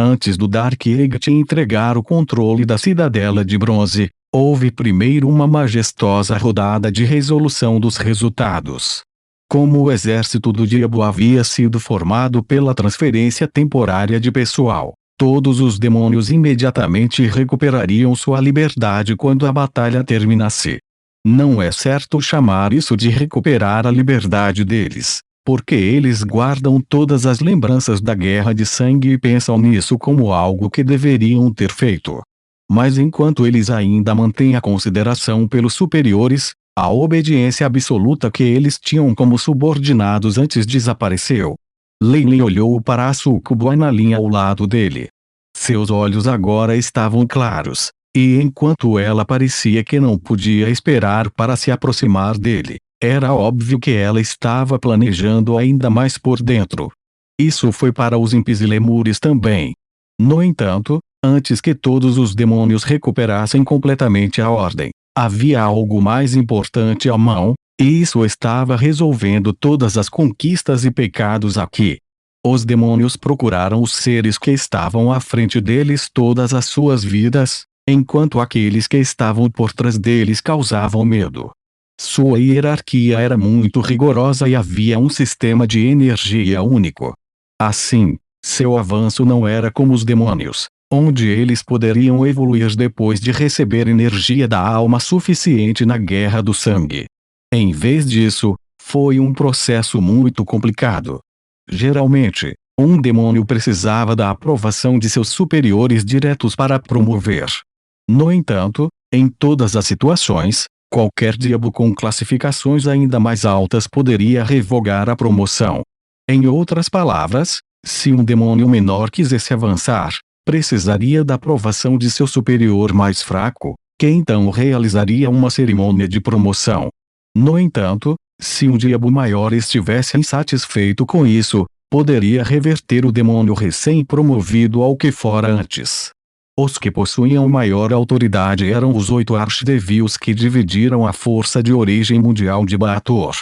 Antes do Dark Age entregar o controle da Cidadela de Bronze, houve primeiro uma majestosa rodada de resolução dos resultados. Como o exército do diabo havia sido formado pela transferência temporária de pessoal, todos os demônios imediatamente recuperariam sua liberdade quando a batalha terminasse. Não é certo chamar isso de recuperar a liberdade deles, porque eles guardam todas as lembranças da guerra de sangue e pensam nisso como algo que deveriam ter feito. Mas enquanto eles ainda mantêm a consideração pelos superiores, a obediência absoluta que eles tinham como subordinados antes desapareceu. Leyline olhou para a súcubo na linha ao lado dele. Seus olhos agora estavam claros, e enquanto ela parecia que não podia esperar para se aproximar dele, era óbvio que ela estava planejando ainda mais por dentro. Isso foi para os impis e lemures também. No entanto, antes que todos os demônios recuperassem completamente a ordem, havia algo mais importante à mão, e isso estava resolvendo todas as conquistas e pecados aqui. Os demônios procuraram os seres que estavam à frente deles todas as suas vidas, enquanto aqueles que estavam por trás deles causavam medo. Sua hierarquia era muito rigorosa e havia um sistema de energia único. Assim, seu avanço não era como os demônios, onde eles poderiam evoluir depois de receber energia da alma suficiente na guerra do sangue. Em vez disso, foi um processo muito complicado. Geralmente, um demônio precisava da aprovação de seus superiores diretos para promover. No entanto, em todas as situações, qualquer diabo com classificações ainda mais altas poderia revogar a promoção. Em outras palavras, se um demônio menor quisesse avançar, precisaria da aprovação de seu superior mais fraco, que então realizaria uma cerimônia de promoção. No entanto, se um diabo maior estivesse insatisfeito com isso, poderia reverter o demônio recém-promovido ao que fora antes. Os que possuíam maior autoridade eram os 8 archdevios que dividiram a força de origem mundial de Baator.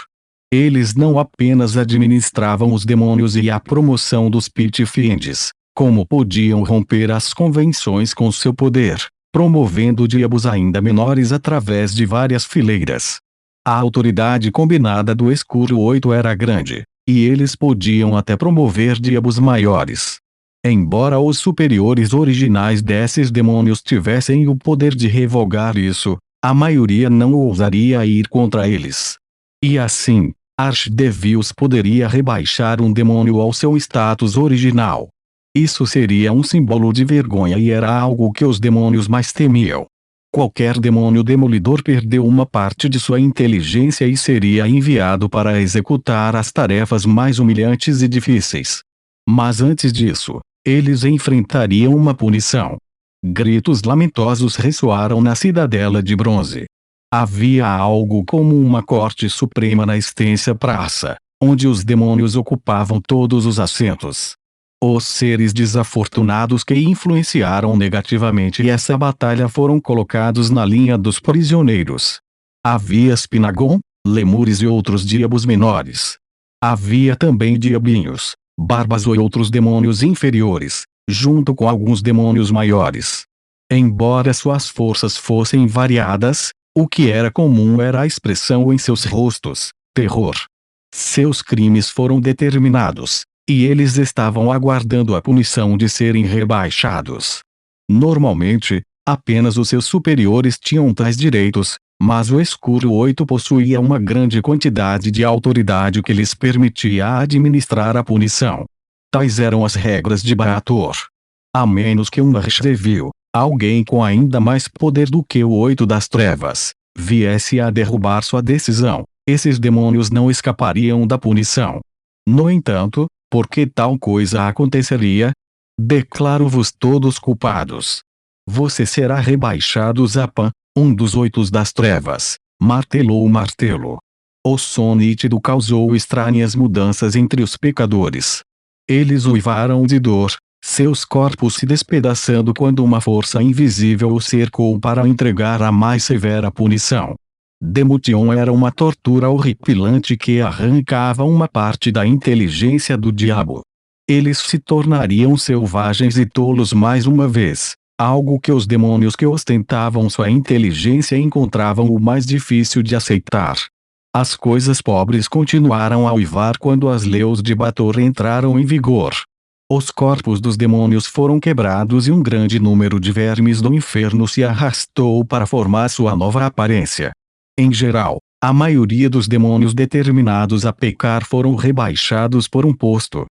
Eles não apenas administravam os demônios e a promoção dos Pit-Fiends, como podiam romper as convenções com seu poder, promovendo diabos ainda menores através de várias fileiras. A autoridade combinada do Escuro 8 era grande, e eles podiam até promover diabos maiores. Embora os superiores originais desses demônios tivessem o poder de revogar isso, a maioria não ousaria ir contra eles. E assim, Archdevios poderia rebaixar um demônio ao seu status original. Isso seria um símbolo de vergonha e era algo que os demônios mais temiam. Qualquer demônio demolidor perdeu uma parte de sua inteligência e seria enviado para executar as tarefas mais humilhantes e difíceis. Mas antes disso, eles enfrentariam uma punição. Gritos lamentosos ressoaram na Cidadela de Bronze. Havia algo como uma corte suprema na extensa praça, onde os demônios ocupavam todos os assentos. Os seres desafortunados que influenciaram negativamente essa batalha foram colocados na linha dos prisioneiros. Havia Spinagon, lemures e outros diabos menores. Havia também diabinhos, barbas e outros demônios inferiores, junto com alguns demônios maiores. Embora suas forças fossem variadas, o que era comum era a expressão em seus rostos: terror. Seus crimes foram determinados, e eles estavam aguardando a punição de serem rebaixados. Normalmente, apenas os seus superiores tinham tais direitos, mas o Escuro 8 possuía uma grande quantidade de autoridade que lhes permitia administrar a punição. Tais eram as regras de Baator. A menos que um Archdevil, alguém com ainda mais poder do que o 8 das Trevas, viesse a derrubar sua decisão, esses demônios não escapariam da punição. No entanto, porque tal coisa aconteceria? Declaro-vos todos culpados. Você será rebaixado Zapan, um dos 8 das Trevas, martelou o martelo. O som nítido causou estranhas mudanças entre os pecadores. Eles uivaram de dor, seus corpos se despedaçando quando uma força invisível os cercou para entregar a mais severa punição. Demution era uma tortura horripilante que arrancava uma parte da inteligência do diabo. eles se tornariam selvagens e tolos mais uma vez, algo que os demônios que ostentavam sua inteligência encontravam o mais difícil de aceitar. As coisas pobres continuaram a uivar quando as leis de Bator entraram em vigor. Os corpos dos demônios foram quebrados e um grande número de vermes do inferno se arrastou para formar sua nova aparência. Em geral, a maioria dos demônios determinados a pecar foram rebaixados por um posto.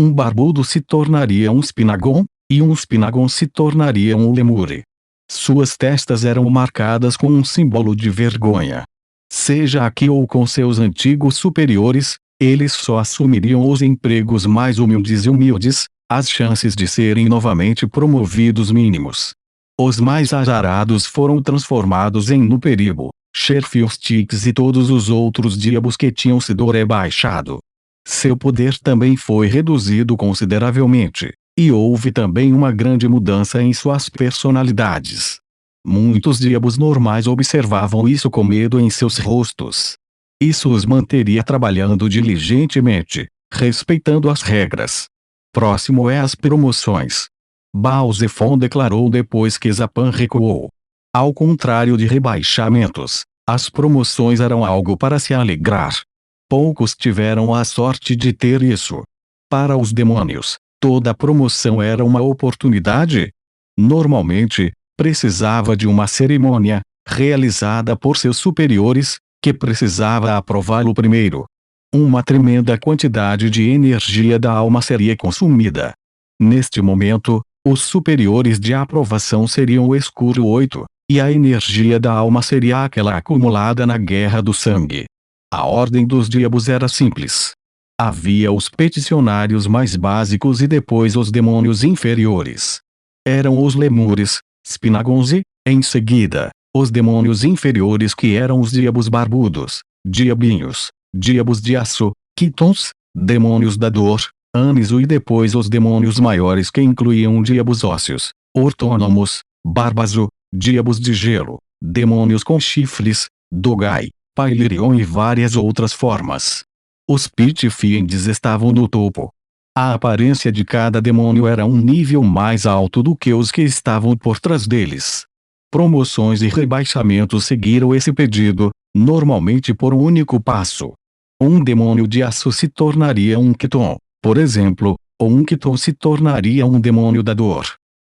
Um barbudo se tornaria um Spinagon, e um Spinagon se tornaria um lemure. Suas testas eram marcadas com um símbolo de vergonha. Seja aqui ou com seus antigos superiores, eles só assumiriam os empregos mais humildes, as chances de serem novamente promovidos mínimos. Os mais azarados foram transformados em Nuperibo, Sherfiostix e todos os outros diabos que tinham sido rebaixado. Seu poder também foi reduzido consideravelmente, e houve também uma grande mudança em suas personalidades. Muitos diabos normais observavam isso com medo em seus rostos. Isso os manteria trabalhando diligentemente, respeitando as regras. Próximo é as promoções. Baal Zephon declarou depois que Zapan recuou. Ao contrário de rebaixamentos, as promoções eram algo para se alegrar. Poucos tiveram a sorte de ter isso. Para os demônios, toda promoção era uma oportunidade. Normalmente, precisava de uma cerimônia, realizada por seus superiores, que precisava aprová-lo primeiro. Uma tremenda quantidade de energia da alma seria consumida. Neste momento, os superiores de aprovação seriam o escuro 8, e a energia da alma seria aquela acumulada na guerra do sangue. A ordem dos diabos era simples. Havia os peticionários mais básicos e depois os demônios inferiores. Eram os lemures, Spinagons e, em seguida, os demônios inferiores que eram os diabos barbudos, diabinhos, diabos de aço, quitons, demônios da dor, aniso e depois os demônios maiores que incluíam diabos ósseos, ortônomos, barbazo, diabos de gelo, demônios com chifres, dogai, pailirion e várias outras formas. Os Pit-Fiends estavam no topo. A aparência de cada demônio era um nível mais alto do que os que estavam por trás deles. Promoções e rebaixamentos seguiram esse pedido, normalmente por um único passo. Um demônio de aço se tornaria um Quiton, por exemplo, ou um Quiton se tornaria um demônio da dor.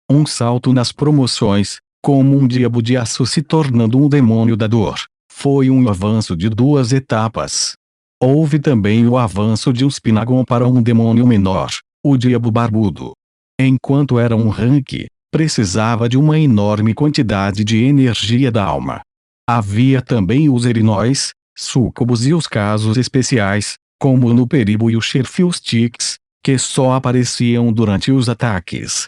Um salto nas promoções, como um diabo de aço se tornando um demônio da dor, foi um avanço de 2 etapas. Houve também o avanço de um Spinagon para um demônio menor, o diabo barbudo. Enquanto era um rank, precisava de uma enorme quantidade de energia da alma. Havia também os erinóis, súcubos e os casos especiais, como o Nuperibo e o Sherfiostix, que só apareciam durante os ataques.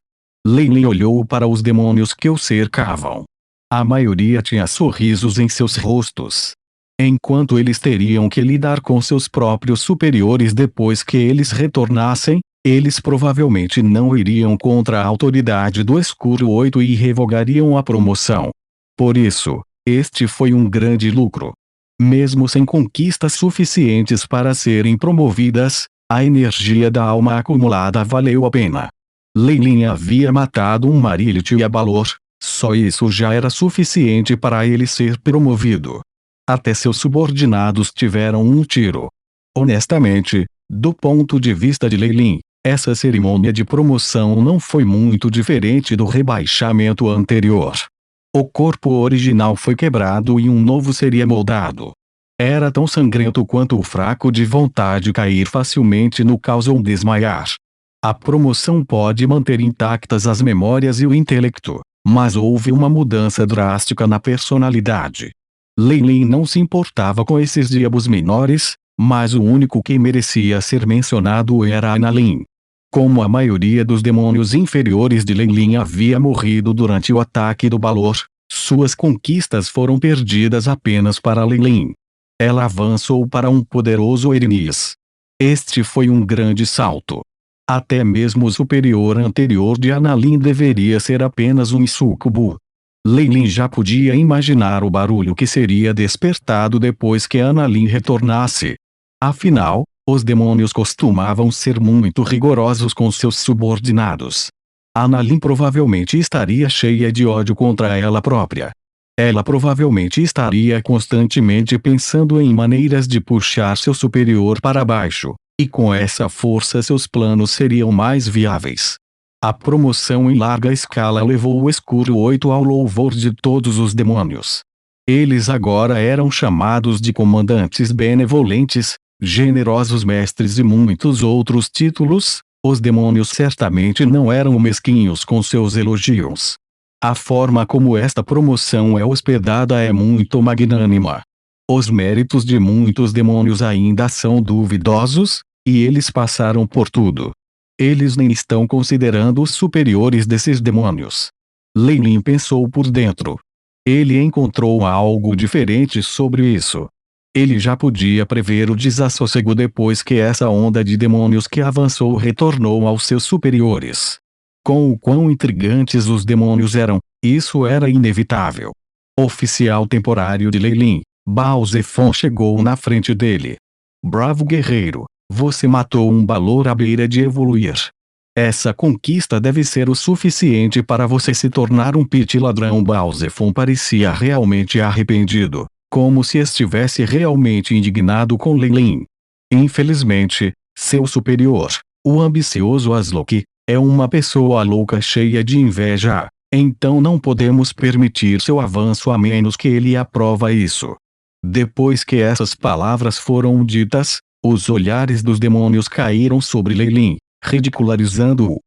Leilin olhou para os demônios que o cercavam. A maioria tinha sorrisos em seus rostos. Enquanto eles teriam que lidar com seus próprios superiores depois que eles retornassem, eles provavelmente não iriam contra a autoridade do Escuro 8 e revogariam a promoção. Por isso, este foi um grande lucro. Mesmo sem conquistas suficientes para serem promovidas, a energia da alma acumulada valeu a pena. Leilin havia matado um Marilith e Abalor, só isso já era suficiente para ele ser promovido. Até seus subordinados tiveram um tiro. Honestamente, do ponto de vista de Leilin, essa cerimônia de promoção não foi muito diferente do rebaixamento anterior. O corpo original foi quebrado e um novo seria moldado. Era tão sangrento quanto o fraco de vontade cair facilmente no caos ou desmaiar. A promoção pode manter intactas as memórias e o intelecto, mas houve uma mudança drástica na personalidade. Leilin não se importava com esses diabos menores, mas o único que merecia ser mencionado era Analin. Como a maioria dos demônios inferiores de Leilin havia morrido durante o ataque do Balor, suas conquistas foram perdidas apenas para Leilin. Ela avançou para um poderoso Erinias. Este foi um grande salto. Até mesmo o superior anterior de Analin deveria ser apenas um súcubo. Leilin já podia imaginar o barulho que seria despertado depois que Analin retornasse. Afinal, Os demônios costumavam ser muito rigorosos com seus subordinados. Annalyn provavelmente estaria cheia de ódio contra ela própria. Ela provavelmente estaria constantemente pensando em maneiras de puxar seu superior para baixo, e com essa força seus planos seriam mais viáveis. A promoção em larga escala levou o Escuro 8 ao louvor de todos os demônios. Eles agora eram chamados de comandantes benevolentes, generosos mestres e muitos outros títulos. Os demônios certamente não eram mesquinhos com seus elogios. A forma como esta promoção é hospedada é muito magnânima. Os méritos de muitos demônios ainda são duvidosos, e eles passaram por tudo. Eles nem estão considerando os superiores desses demônios. Leilin pensou por dentro. Ele encontrou algo diferente sobre isso. Ele já podia prever o desassossego depois que essa onda de demônios que avançou retornou aos seus superiores. Com o quão intrigantes os demônios eram, isso era inevitável. Oficial temporário de Leilin, Baal Zephon chegou na frente dele. Bravo guerreiro, você matou um Balor à beira de evoluir. Essa conquista deve ser o suficiente para você se tornar um pit ladrão. Baal Zephon parecia realmente arrependido, como se estivesse realmente indignado com Leilin. Infelizmente, seu superior, o ambicioso Asloki, é uma pessoa louca cheia de inveja, então não podemos permitir seu avanço a menos que ele aprova isso. Depois que essas palavras foram ditas, os olhares dos demônios caíram sobre Leilin, ridicularizando-o.